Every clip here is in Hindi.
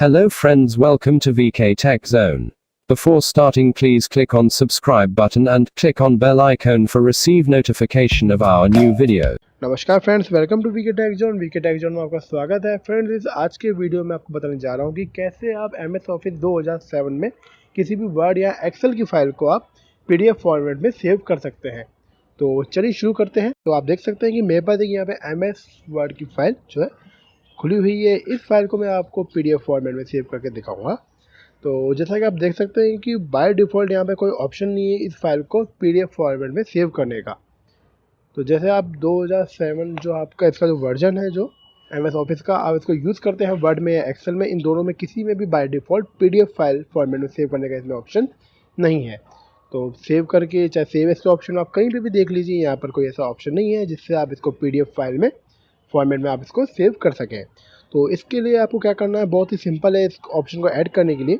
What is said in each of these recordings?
Hello friends, welcome to VK Tech Zone. Before starting, please click on subscribe button and click on bell icon for receive notification of our new video. नमस्कार friends, welcome to VK tech zone. VK tech zone में आपका स्वागत है। फ्रेंड्स, इस आज के वीडियो में आपको बताने जा रहा हूं कि कैसे आप एमएस ऑफिस 2007 में किसी भी वर्ड या एक्सेल की फाइल को आप पीडीएफ फॉर्मेट में सेव कर सकते हैं। तो चलिए शुरू करते हैं। तो आप देख सकते हैं कि मेरे पास यहाँ पे एमएस वर्ड की फाइल जो है खुली हुई है। इस फाइल को मैं आपको पीडीएफ फॉर्मेट में सेव करके दिखाऊंगा। तो जैसा कि आप देख सकते हैं कि बाय डिफ़ॉल्ट यहाँ पे कोई ऑप्शन नहीं है इस फाइल को पीडीएफ फॉर्मेट में सेव करने का। तो जैसे आप 2007 जो आपका इसका जो वर्जन है जो एमएस ऑफिस का, आप इसको यूज़ करते हैं वर्ड में या एक्सेल में, इन दोनों में किसी में भी by default PDF file format में सेव करने का इसमें ऑप्शन नहीं है। तो सेव करके चाहे सेव एस का ऑप्शन आप कहीं पे भी देख लीजिए, यहाँ पर कोई ऐसा ऑप्शन नहीं है जिससे आप इसको पीडीएफ फाइल में फॉर्मेट में आप इसको सेव कर सकें। तो इसके लिए आपको क्या करना है, बहुत ही सिंपल है। इस ऑप्शन को ऐड करने के लिए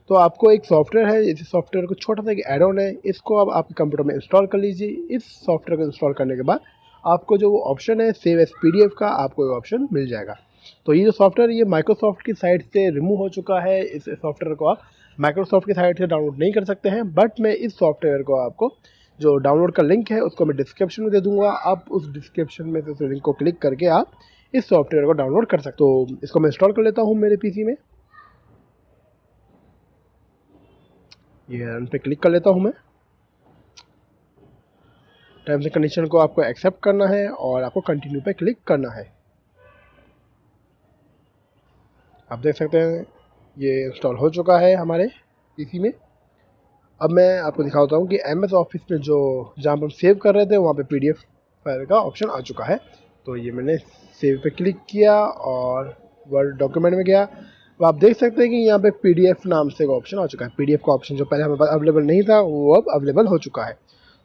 तो आपको एक सॉफ्टवेयर है, इस सॉफ्टवेयर को छोटा सा एक ऐड ऑन है, इसको आप आपके कंप्यूटर में इंस्टॉल कर लीजिए। इस सॉफ्टवेयर को इंस्टॉल करने के बाद आपको जो वो ऑप्शन है सेव एस पीडीएफ का, आपको ये ऑप्शन मिल जाएगा। तो ये जो सॉफ्टवेयर ये माइक्रोसॉफ्ट की साइट से रिमूव हो चुका है। इस सॉफ्टवेयर को आप माइक्रोसॉफ्ट की साइट से डाउनलोड नहीं कर सकते हैं, बट मैं इस सॉफ्टवेयर को आपको जो डाउनलोड का लिंक है उसको मैं डिस्क्रिप्शन में दे दूंगा। आप उस डिस्क्रिप्शन में से उस लिंक को क्लिक करके आप इस सॉफ्टवेयर को डाउनलोड कर सकते हो। तो इसको मैं इंस्टॉल कर लेता हूँ मेरे पीसी में। ये रन पे क्लिक कर लेता हूँ मैं। टर्म्स एंड कंडीशन को आपको एक्सेप्ट करना है और आपको कंटिन्यू पे क्लिक करना है। आप देख सकते हैं ये इंस्टॉल हो चुका है हमारे पीसी में। अब मैं आपको दिखाता हूँ कि एमएस ऑफिस में जो जहाँ पर हम सेव कर रहे थे वहाँ पे पीडीएफ फाइल का ऑप्शन आ चुका है। तो ये मैंने सेव पे क्लिक किया और वर्ड डॉक्यूमेंट में गया। तो आप देख सकते हैं कि यहाँ पे पीडीएफ नाम से एक ऑप्शन आ चुका है। पीडीएफ का ऑप्शन जो पहले हमारे पास अवेलेबल नहीं था वो अब अवेलेबल हो चुका है।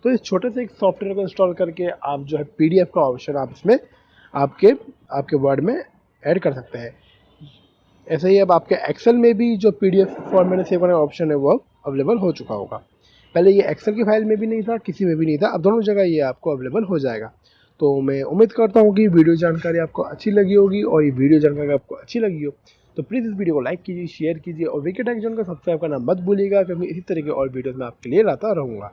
तो इस छोटे से एक सॉफ्टवेयर को इंस्टॉल करके आप जो है पीडीएफ का ऑप्शन आप इसमें आपके वर्ड में ऐड कर सकते हैं। ऐसे ही अब आपके एक्सेल में भी जो पीडीएफ फॉर्मेट में सेव करने का ऑप्शन है वो अब अवेलेबल हो चुका होगा। पहले ये एक्सेल की फाइल में भी नहीं था, किसी में भी नहीं था, अब दोनों जगह ये आपको अवेलेबल हो जाएगा। तो मैं उम्मीद करता हूँ कि वीडियो जानकारी आपको अच्छी लगी होगी, और ये वीडियो जानकारी आपको अच्छी लगी हो तो प्लीज़ इस वीडियो को लाइक कीजिए, शेयर कीजिए और वीके टेक जोन को सब्सक्राइब करना मत भूलिएगा, क्योंकि इसी तरह के और वीडियोज़ मैं आपके लिए लाता रहूँगा।